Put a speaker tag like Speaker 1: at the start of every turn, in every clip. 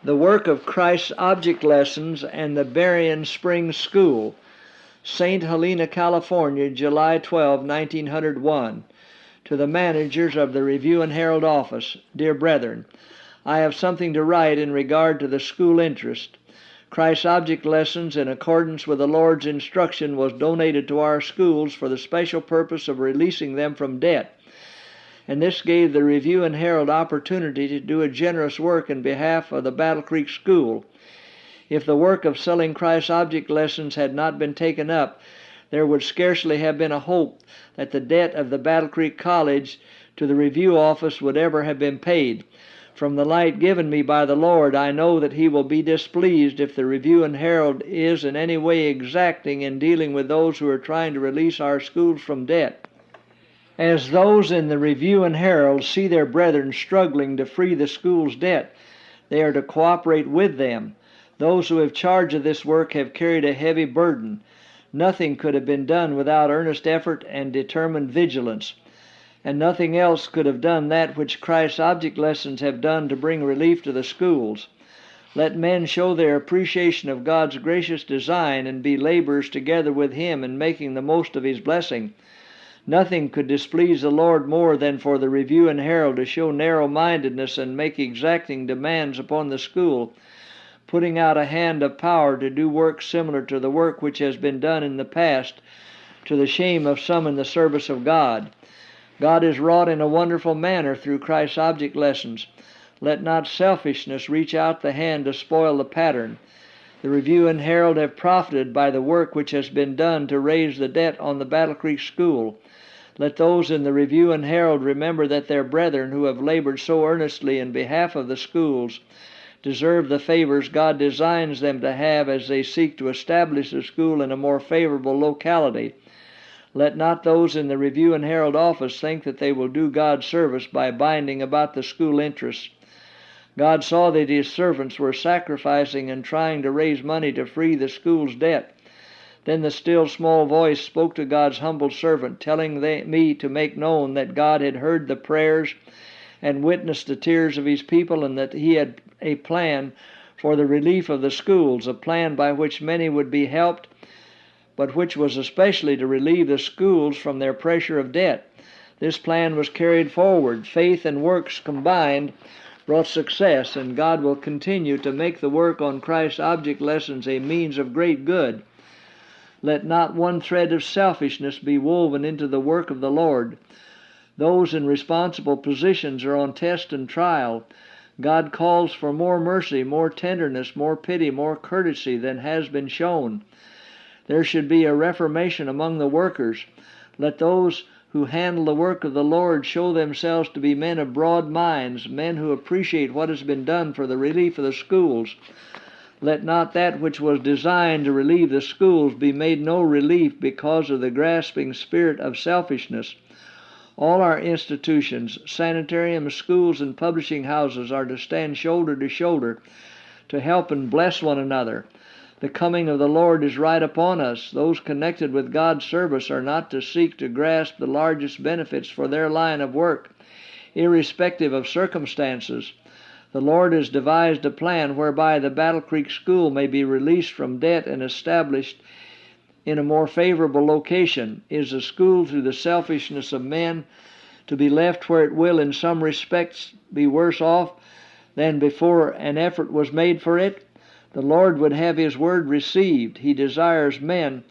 Speaker 1: The Work of Christ's Object Lessons and the Barrien Spring School, St. Helena, California, July 12, 1901. To the managers of the Review and Herald office: Dear brethren, I have something to write in regard to the school interest. Christ's Object Lessons, in accordance with the Lord's instruction, was donated to our schools for the special purpose of releasing them from debt, and this gave the Review and Herald opportunity to do a generous work in behalf of the Battle Creek School. If the work of selling Christ's Object Lessons had not been taken up, there would scarcely have been a hope that the debt of the Battle Creek College to the Review office would ever have been paid. From the light given me by the Lord, I know that He will be displeased if the Review and Herald is in any way exacting in dealing with those who are trying to release our schools from debt. As those in the Review and Herald see their brethren struggling to free the school's debt, they are to cooperate with them. Those who have charge of this work have carried a heavy burden. Nothing could have been done without earnest effort and determined vigilance, and nothing else could have done that which Christ's Object Lessons have done to bring relief to the schools. Let men show their appreciation of God's gracious design and be laborers together with Him in making the most of His blessing. Nothing could displease the Lord more than for the Review and Herald to show narrow-mindedness and make exacting demands upon the school, putting out a hand of power to do work similar to the work which has been done in the past, to the shame of some in the service of God. God is wrought in a wonderful manner through Christ's Object Lessons. Let not selfishness reach out the hand to spoil the pattern. The Review and Herald have profited by the work which has been done to raise the debt on the Battle Creek School. Let those in the Review and Herald remember that their brethren who have labored so earnestly in behalf of the schools deserve the favors God designs them to have as they seek to establish the school in a more favorable locality. Let not those in the Review and Herald office think that they will do God service by binding about the school interests. God saw that His servants were sacrificing and trying to raise money to free the school's debt. Then the still small voice spoke to God's humble servant, telling me to make known that God had heard the prayers and witnessed the tears of His people, and that He had a plan for the relief of the schools, a plan by which many would be helped, but which was especially to relieve the schools from their pressure of debt. This plan was carried forward. Faith and works combined brought success, and God will continue to make the work on Christ's Object Lessons a means of great good. Let not one thread of selfishness be woven into the work of the Lord. Those in responsible positions are on test and trial. God calls for more mercy, more tenderness, more pity, more courtesy than has been shown. There should be a reformation among the workers. Let those who handle the work of the Lord show themselves to be men of broad minds, men who appreciate what has been done for the relief of the schools. Let not that which was designed to relieve the schools be made no relief because of the grasping spirit of selfishness. All our institutions, sanitariums, schools, and publishing houses are to stand shoulder to shoulder to help and bless one another. The coming of the Lord is right upon us. Those connected with God's service are not to seek to grasp the largest benefits for their line of work, irrespective of circumstances. The Lord has devised a plan whereby the Battle Creek School may be released from debt and established in a more favorable location. Is the school, through the selfishness of men, to be left where it will in some respects be worse off than before an effort was made for it? The Lord would have His word received. He desires men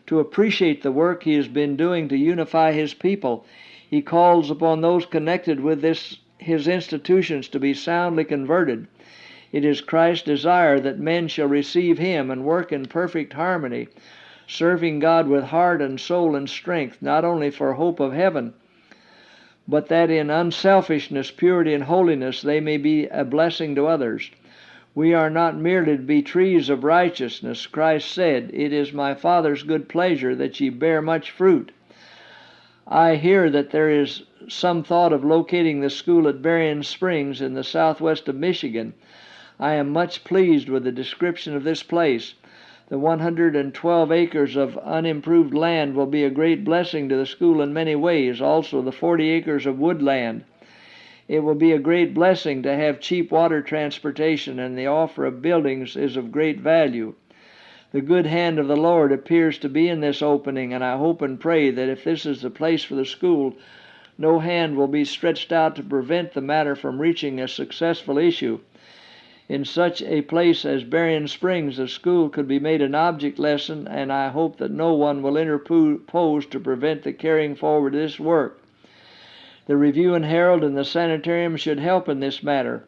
Speaker 1: to appreciate the work He has been doing to unify His people. He calls upon those connected with His institutions to be soundly converted. It is Christ's desire that men shall receive Him and work in perfect harmony, serving God with heart and soul and strength, not only for hope of heaven, but that in unselfishness, purity, and holiness they may be a blessing to others. We are not merely to be trees of righteousness. Christ said, "It is my Father's good pleasure that ye bear much fruit." I hear that there is some thought of locating the school at Barrien Springs in the southwest of Michigan. I am much pleased with the description of this place. The 112 acres of unimproved land will be a great blessing to the school in many ways, also the 40 acres of woodland. It will be a great blessing to have cheap water transportation, and the offer of buildings is of great value. The good hand of the Lord appears to be in this opening, and I hope and pray that if this is the place for the school, no hand will be stretched out to prevent the matter from reaching a successful issue. In such a place as Barrien Springs, the school could be made an object lesson, and I hope that no one will interpose to prevent the carrying forward of this work. The Review and Herald and the Sanitarium should help in this matter.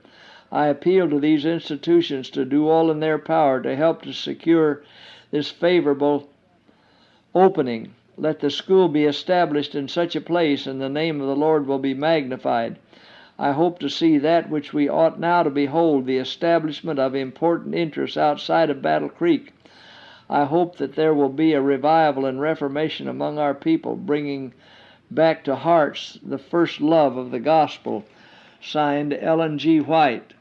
Speaker 1: I appeal to these institutions to do all in their power to help to secure this favorable opening. Let the school be established in such a place, and the name of the Lord will be magnified. I hope to see that which we ought now to behold, the establishment of important interests outside of Battle Creek. I hope that there will be a revival and reformation among our people, bringing back to hearts the first love of the gospel. Signed, Ellen G. White.